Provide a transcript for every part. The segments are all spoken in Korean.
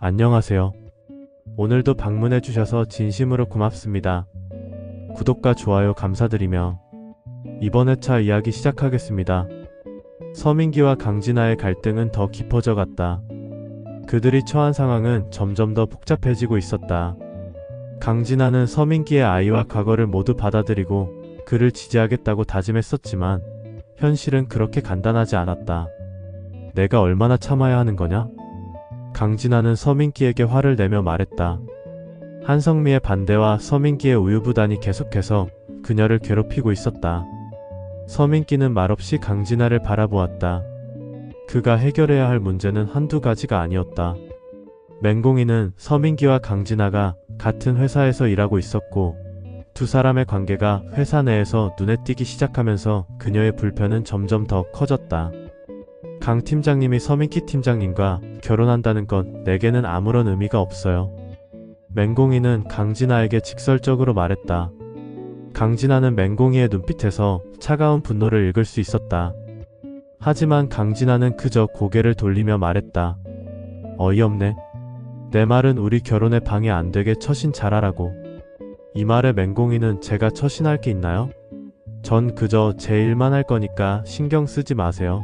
안녕하세요. 오늘도 방문해 주셔서 진심으로 고맙습니다. 구독과 좋아요 감사드리며 이번 회차 이야기 시작하겠습니다. 서민기와 강진아의 갈등은 더 깊어져 갔다. 그들이 처한 상황은 점점 더 복잡해지고 있었다. 강진아는 서민기의 아이와 과거를 모두 받아들이고 그를 지지하겠다고 다짐했었지만 현실은 그렇게 간단하지 않았다. 내가 얼마나 참아야 하는 거냐? 강진아는 서민기에게 화를 내며 말했다. 한성미의 반대와 서민기의 우유부단이 계속해서 그녀를 괴롭히고 있었다. 서민기는 말없이 강진아를 바라보았다. 그가 해결해야 할 문제는 한두 가지가 아니었다. 맹공이는 서민기와 강진아가 같은 회사에서 일하고 있었고 두 사람의 관계가 회사 내에서 눈에 띄기 시작하면서 그녀의 불편은 점점 더 커졌다. 강 팀장님이 서민기 팀장님과 결혼한다는 건 내게는 아무런 의미가 없어요. 맹공이는 강진아에게 직설적으로 말했다. 강진아는 맹공이의 눈빛에서 차가운 분노를 읽을 수 있었다. 하지만 강진아는 그저 고개를 돌리며 말했다. 어이없네. 내 말은 우리 결혼에 방해 안 되게 처신 잘하라고. 이 말에 맹공이는 제가 처신할 게 있나요? 전 그저 제 일만 할 거니까 신경 쓰지 마세요.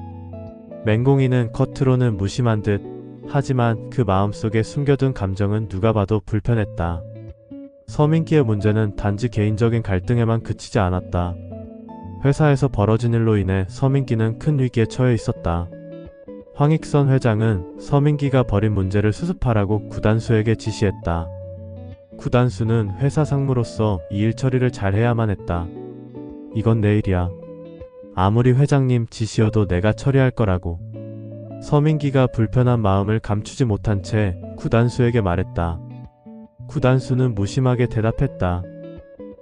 맹공이는 겉으로는 무심한 듯 하지만 그 마음속에 숨겨둔 감정은 누가 봐도 불편했다. 서민기의 문제는 단지 개인적인 갈등에만 그치지 않았다. 회사에서 벌어진 일로 인해 서민기는 큰 위기에 처해 있었다. 황익선 회장은 서민기가 벌인 문제를 수습하라고 구단수에게 지시했다. 구단수는 회사 상무로서 이 일 처리를 잘 해야만 했다. 이건 내 일이야. 아무리 회장님 지시여도 내가 처리할 거라고. 서민기가 불편한 마음을 감추지 못한 채 구단수에게 말했다. 구단수는 무심하게 대답했다.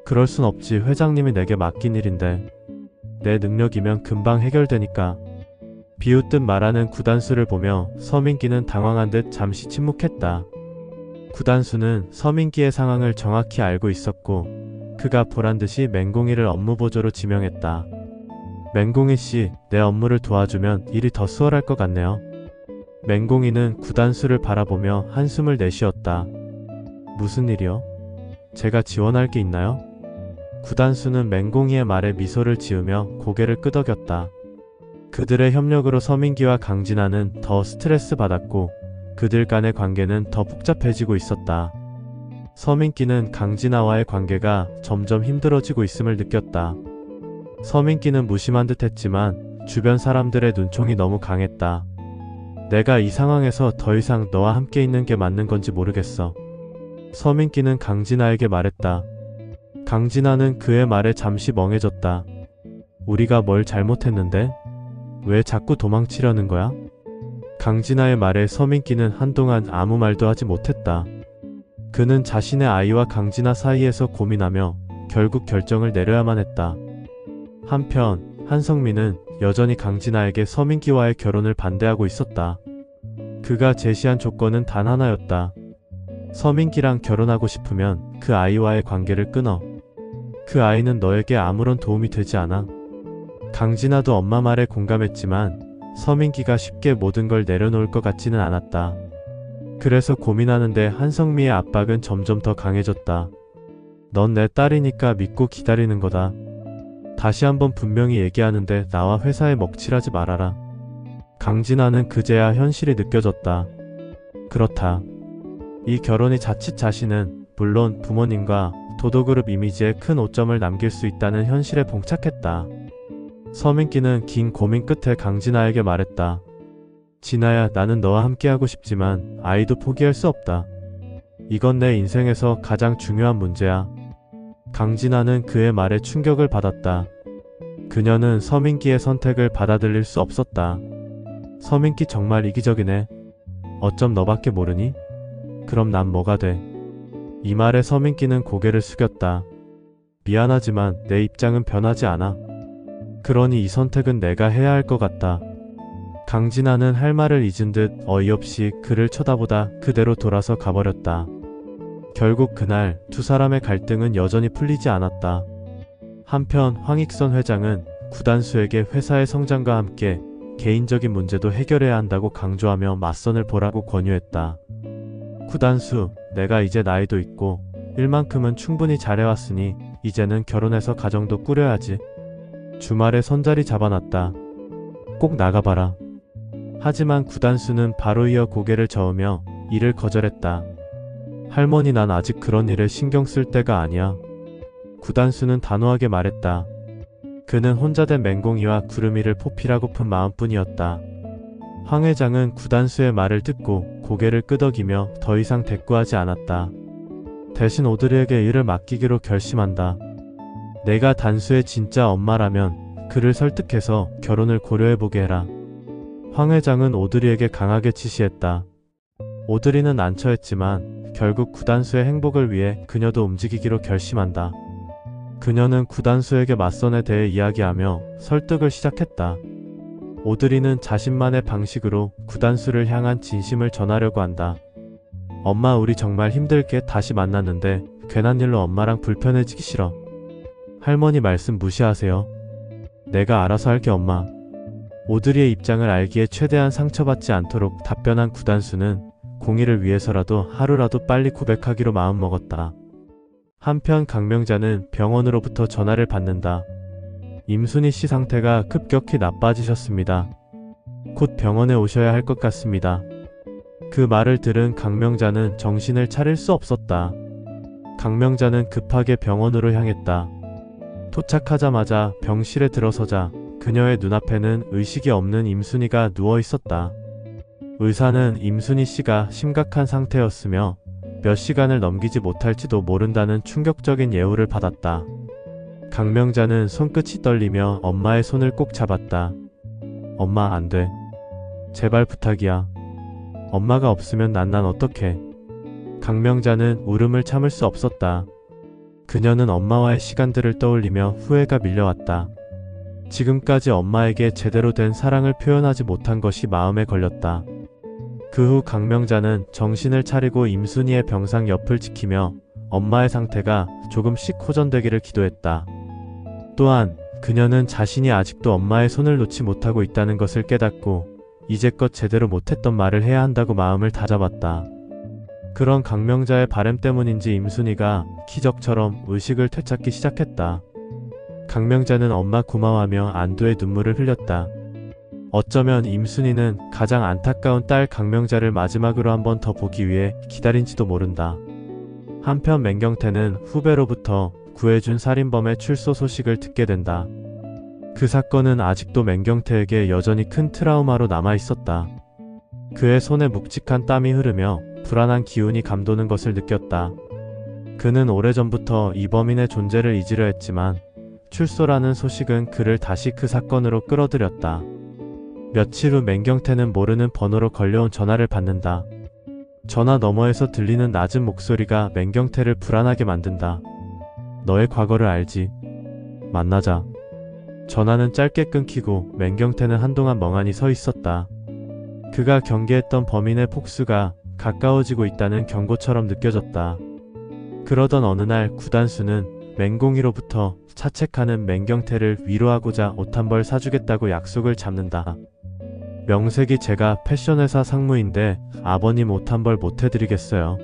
그럴 순 없지. 회장님이 내게 맡긴 일인데. 내 능력이면 금방 해결되니까. 비웃듯 말하는 구단수를 보며 서민기는 당황한 듯 잠시 침묵했다. 구단수는 서민기의 상황을 정확히 알고 있었고 그가 보란듯이 맹공이를 업무보조로 지명했다. 맹공이씨, 내 업무를 도와주면 일이 더 수월할 것 같네요. 맹공이는 구단수를 바라보며 한숨을 내쉬었다. 무슨 일이요? 제가 지원할 게 있나요? 구단수는 맹공이의 말에 미소를 지으며 고개를 끄덕였다. 그들의 협력으로 서민기와 강진아는 더 스트레스 받았고 그들 간의 관계는 더 복잡해지고 있었다. 서민기는 강진아와의 관계가 점점 힘들어지고 있음을 느꼈다. 서민기는 무심한 듯 했지만 주변 사람들의 눈총이 너무 강했다. 내가 이 상황에서 더 이상 너와 함께 있는 게 맞는 건지 모르겠어. 서민기는 강진아에게 말했다. 강진아는 그의 말에 잠시 멍해졌다. 우리가 뭘 잘못했는데? 왜 자꾸 도망치려는 거야? 강진아의 말에 서민기는 한동안 아무 말도 하지 못했다. 그는 자신의 아이와 강진아 사이에서 고민하며 결국 결정을 내려야만 했다. 한편 한성민은 여전히 강진아에게 서민기와의 결혼을 반대하고 있었다. 그가 제시한 조건은 단 하나였다. 서민기랑 결혼하고 싶으면 그 아이와의 관계를 끊어. 그 아이는 너에게 아무런 도움이 되지 않아. 강진아도 엄마 말에 공감했지만 서민기가 쉽게 모든 걸 내려놓을 것 같지는 않았다. 그래서 고민하는데 한성미의 압박은 점점 더 강해졌다. 넌 내 딸이니까 믿고 기다리는 거다. 다시 한번 분명히 얘기하는데 나와 회사에 먹칠하지 말아라. 강진아는 그제야 현실이 느껴졌다. 그렇다. 이 결혼이 자칫 자신은 물론 부모님과 도도그룹 이미지에 큰 오점을 남길 수 있다는 현실에 봉착했다. 서민기는 긴 고민 끝에 강진아에게 말했다. 진아야, 나는 너와 함께하고 싶지만 아이도 포기할 수 없다. 이건 내 인생에서 가장 중요한 문제야. 강진아는 그의 말에 충격을 받았다. 그녀는 서민기의 선택을 받아들일 수 없었다. 서민기 정말 이기적이네. 어쩜 너밖에 모르니? 그럼 난 뭐가 돼? 이 말에 서민기는 고개를 숙였다. 미안하지만 내 입장은 변하지 않아. 그러니 이 선택은 내가 해야 할 것 같다. 강진아는 할 말을 잊은 듯 어이없이 그를 쳐다보다 그대로 돌아서 가버렸다. 결국 그날 두 사람의 갈등은 여전히 풀리지 않았다. 한편 황익선 회장은 구단수에게 회사의 성장과 함께 개인적인 문제도 해결해야 한다고 강조하며 맞선을 보라고 권유했다. 구단수, 내가 이제 나이도 있고 일만큼은 충분히 잘해왔으니 이제는 결혼해서 가정도 꾸려야지. 주말에 손자리 잡아놨다. 꼭 나가봐라. 하지만 구단수는 바로 이어 고개를 저으며 이를 거절했다. 할머니, 난 아직 그런 일에 신경 쓸 때가 아니야. 구단수는 단호하게 말했다. 그는 혼자 된 맹공이와 구름이를 포피라고픈 마음뿐이었다. 황 회장은 구단수의 말을 듣고 고개를 끄덕이며 더 이상 대꾸하지 않았다. 대신 오드리에게 일을 맡기기로 결심한다. 내가 단수의 진짜 엄마라면 그를 설득해서 결혼을 고려해보게 해라. 황 회장은 오드리에게 강하게 지시했다. 오드리는 난처했지만 결국 구단수의 행복을 위해 그녀도 움직이기로 결심한다. 그녀는 구단수에게 맞선에 대해 이야기하며 설득을 시작했다. 오드리는 자신만의 방식으로 구단수를 향한 진심을 전하려고 한다. 엄마, 우리 정말 힘들게 다시 만났는데 괜한 일로 엄마랑 불편해지기 싫어. 할머니 말씀 무시하세요. 내가 알아서 할게, 엄마. 오드리의 입장을 알기에 최대한 상처받지 않도록 답변한 구단수는 공의를 위해서라도 하루라도 빨리 고백하기로 마음먹었다. 한편 강명자는 병원으로부터 전화를 받는다. 임순희 씨 상태가 급격히 나빠지셨습니다. 곧 병원에 오셔야 할 것 같습니다. 그 말을 들은 강명자는 정신을 차릴 수 없었다. 강명자는 급하게 병원으로 향했다. 도착하자마자 병실에 들어서자 그녀의 눈앞에는 의식이 없는 임순희가 누워 있었다. 의사는 임순희 씨가 심각한 상태였으며 몇 시간을 넘기지 못할지도 모른다는 충격적인 예우를 받았다. 강명자는 손끝이 떨리며 엄마의 손을 꼭 잡았다. 엄마, 안 돼. 제발 부탁이야. 엄마가 없으면 난 어떡해. 강명자는 울음을 참을 수 없었다. 그녀는 엄마와의 시간들을 떠올리며 후회가 밀려왔다. 지금까지 엄마에게 제대로 된 사랑을 표현하지 못한 것이 마음에 걸렸다. 그 후 강명자는 정신을 차리고 임순희의 병상 옆을 지키며 엄마의 상태가 조금씩 호전되기를 기도했다. 또한 그녀는 자신이 아직도 엄마의 손을 놓지 못하고 있다는 것을 깨닫고 이제껏 제대로 못했던 말을 해야 한다고 마음을 다잡았다. 그런 강명자의 바람 때문인지 임순희가 기적처럼 의식을 되찾기 시작했다. 강명자는 엄마 고마워하며 안도의 눈물을 흘렸다. 어쩌면 임순희는 가장 안타까운 딸 강명자를 마지막으로 한 번 더 보기 위해 기다린지도 모른다. 한편 맹경태는 후배로부터 구해준 살인범의 출소 소식을 듣게 된다. 그 사건은 아직도 맹경태에게 여전히 큰 트라우마로 남아있었다. 그의 손에 묵직한 땀이 흐르며 불안한 기운이 감도는 것을 느꼈다. 그는 오래전부터 이 범인의 존재를 잊으려 했지만 출소라는 소식은 그를 다시 그 사건으로 끌어들였다. 며칠 후 맹경태는 모르는 번호로 걸려온 전화를 받는다. 전화 너머에서 들리는 낮은 목소리가 맹경태를 불안하게 만든다. 너의 과거를 알지? 만나자. 전화는 짧게 끊기고 맹경태는 한동안 멍하니 서 있었다. 그가 경계했던 범인의 폭수가 가까워지고 있다는 경고처럼 느껴졌다. 그러던 어느 날 구단수는 맹공이로부터 차책하는 맹경태를 위로하고자 옷 한 벌 사주겠다고 약속을 잡는다. 명색이 제가 패션회사 상무인데 아버님 옷 한 벌 못 해드리겠어요.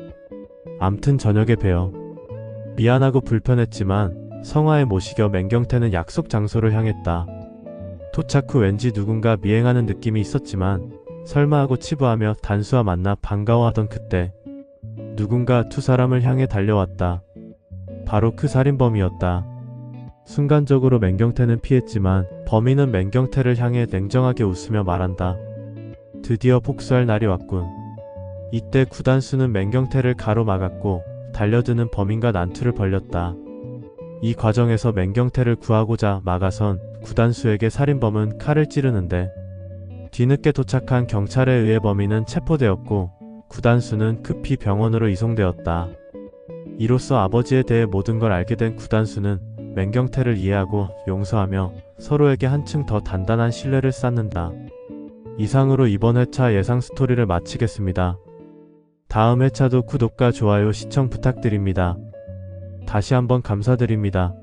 암튼 저녁에 봬요. 미안하고 불편했지만 성화에 모시겨 맹경태는 약속 장소로 향했다. 도착 후 왠지 누군가 미행하는 느낌이 있었지만 설마 하고 치부하며 단수와 만나 반가워하던 그때 누군가 두 사람을 향해 달려왔다. 바로 그 살인범이었다. 순간적으로 맹경태는 피했지만 범인은 맹경태를 향해 냉정하게 웃으며 말한다. 드디어 복수할 날이 왔군. 이때 구단수는 맹경태를 가로막았고 달려드는 범인과 난투를 벌였다. 이 과정에서 맹경태를 구하고자 막아선 구단수에게 살인범은 칼을 찌르는데 뒤늦게 도착한 경찰에 의해 범인은 체포되었고 구단수는 급히 병원으로 이송되었다. 이로써 아버지에 대해 모든 걸 알게 된 구단수는 맹경태를 이해하고 용서하며 서로에게 한층 더 단단한 신뢰를 쌓는다. 이상으로 이번 회차 예상 스토리를 마치겠습니다. 다음 회차도 구독과 좋아요, 시청 부탁드립니다. 다시 한번 감사드립니다.